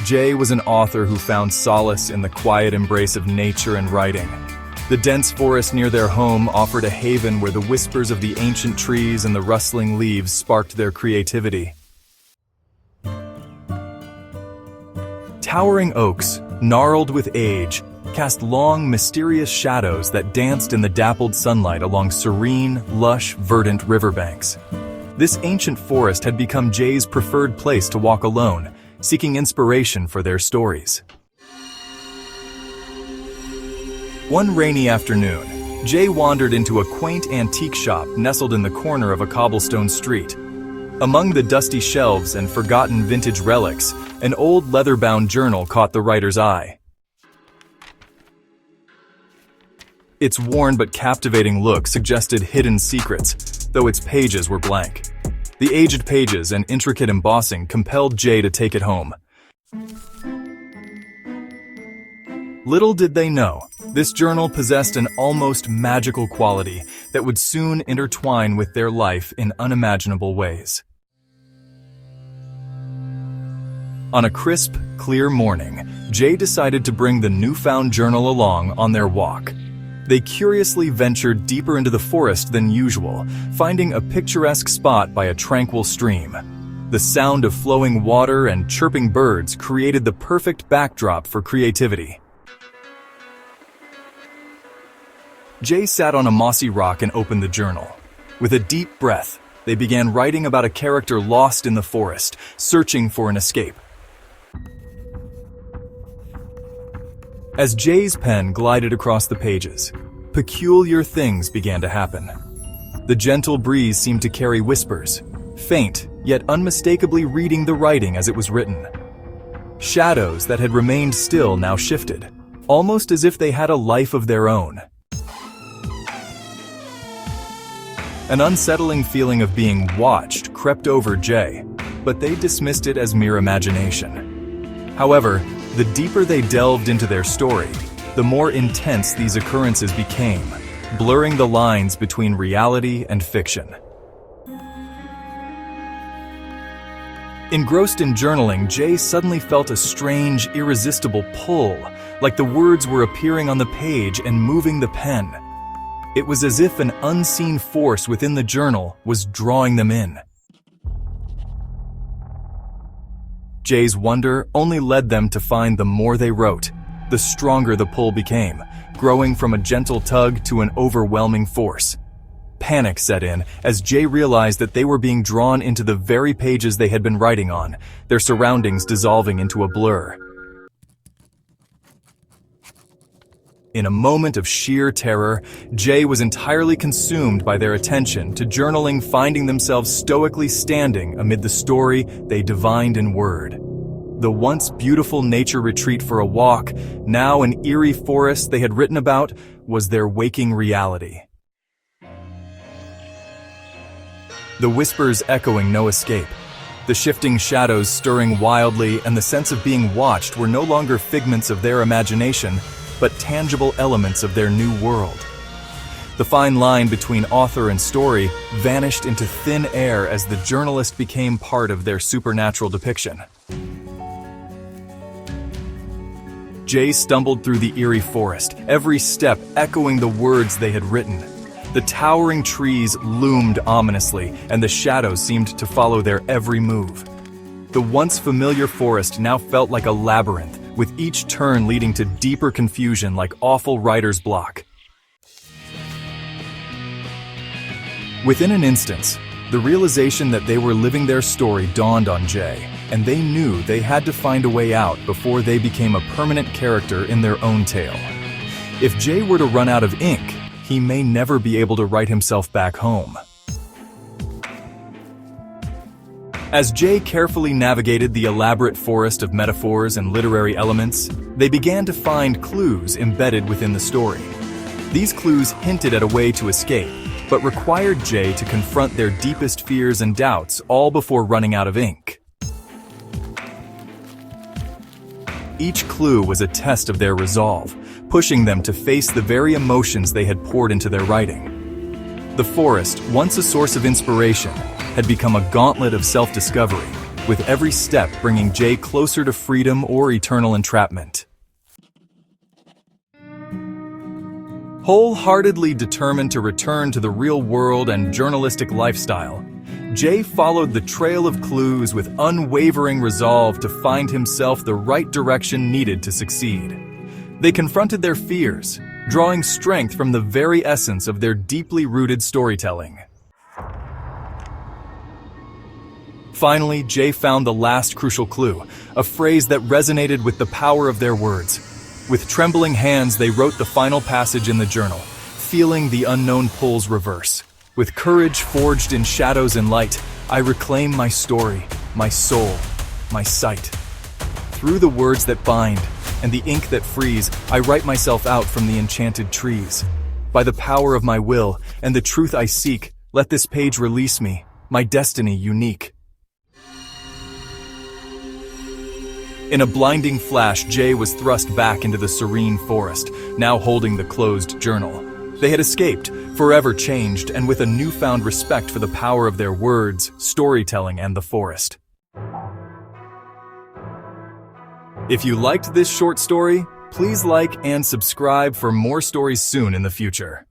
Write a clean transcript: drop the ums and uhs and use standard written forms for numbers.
Jay was an author who found solace in the quiet embrace of nature and writing. The dense forest near their home offered a haven where the whispers of the ancient trees and the rustling leaves sparked their creativity. Towering oaks, gnarled with age, cast long, mysterious shadows that danced in the dappled sunlight along serene, lush, verdant riverbanks. This ancient forest had become Jay's preferred place to walk alone, seeking inspiration for their stories. One rainy afternoon, Jay wandered into a quaint antique shop nestled in the corner of a cobblestone street. Among the dusty shelves and forgotten vintage relics, an old leather-bound journal caught the writer's eye. Its worn but captivating look suggested hidden secrets, though its pages were blank. The aged pages and intricate embossing compelled Jay to take it home. Little did they know, this journal possessed an almost magical quality that would soon intertwine with their life in unimaginable ways. On a crisp, clear morning, Jay decided to bring the newfound journal along on their walk. They curiously ventured deeper into the forest than usual, finding a picturesque spot by a tranquil stream. The sound of flowing water and chirping birds created the perfect backdrop for creativity. Jay sat on a mossy rock and opened the journal. With a deep breath, they began writing about a character lost in the forest, searching for an escape. As Jay's pen glided across the pages, peculiar things began to happen. The gentle breeze seemed to carry whispers, faint yet unmistakably reading the writing as it was written. Shadows that had remained still now shifted, almost as if they had a life of their own. An unsettling feeling of being watched crept over Jay, but they dismissed it as mere imagination. However, the deeper they delved into their story, the more intense these occurrences became, blurring the lines between reality and fiction. Engrossed in journaling, Jay suddenly felt a strange, irresistible pull, like the words were appearing on the page and moving the pen. It was as if an unseen force within the journal was drawing them in. Jay's wonder only led them to find the more they wrote, the stronger the pull became, growing from a gentle tug to an overwhelming force. Panic set in as Jay realized that they were being drawn into the very pages they had been writing on, their surroundings dissolving into a blur. In a moment of sheer terror, Jay was entirely consumed by their attention to journaling, finding themselves stoically standing amid the story they divined in word. The once beautiful nature retreat for a walk, now an eerie forest they had written about, was their waking reality. The whispers echoing no escape, the shifting shadows stirring wildly, and the sense of being watched were no longer figments of their imagination, but tangible elements of their new world. The fine line between author and story vanished into thin air as the journalist became part of their supernatural depiction. Jay stumbled through the eerie forest, every step echoing the words they had written. The towering trees loomed ominously, and the shadows seemed to follow their every move. The once familiar forest now felt like a labyrinth, with each turn leading to deeper confusion like awful writer's block. Within an instant, the realization that they were living their story dawned on Jay, and they knew they had to find a way out before they became a permanent character in their own tale. If Jay were to run out of ink, he may never be able to write himself back home. As Jay carefully navigated the elaborate forest of metaphors and literary elements, they began to find clues embedded within the story. These clues hinted at a way to escape, but required Jay to confront their deepest fears and doubts, all before running out of ink. Each clue was a test of their resolve, pushing them to face the very emotions they had poured into their writing. The forest, once a source of inspiration, had become a gauntlet of self-discovery, with every step bringing Jay closer to freedom or eternal entrapment. Wholeheartedly determined to return to the real world and journalistic lifestyle, Jay followed the trail of clues with unwavering resolve to find himself the right direction needed to succeed. They confronted their fears, drawing strength from the very essence of their deeply rooted storytelling. Finally, Jay found the last crucial clue, a phrase that resonated with the power of their words. With trembling hands, they wrote the final passage in the journal, feeling the unknown pulls reverse. With courage forged in shadows and light, I reclaim my story, my soul, my sight. Through the words that bind and the ink that frees, I write myself out from the enchanted trees. By the power of my will and the truth I seek, let this page release me, my destiny unique. In a blinding flash, Jay was thrust back into the serene forest, now holding the closed journal. They had escaped, forever changed, and with a newfound respect for the power of their words, storytelling, and the forest. If you liked this short story, please like and subscribe for more stories soon in the future.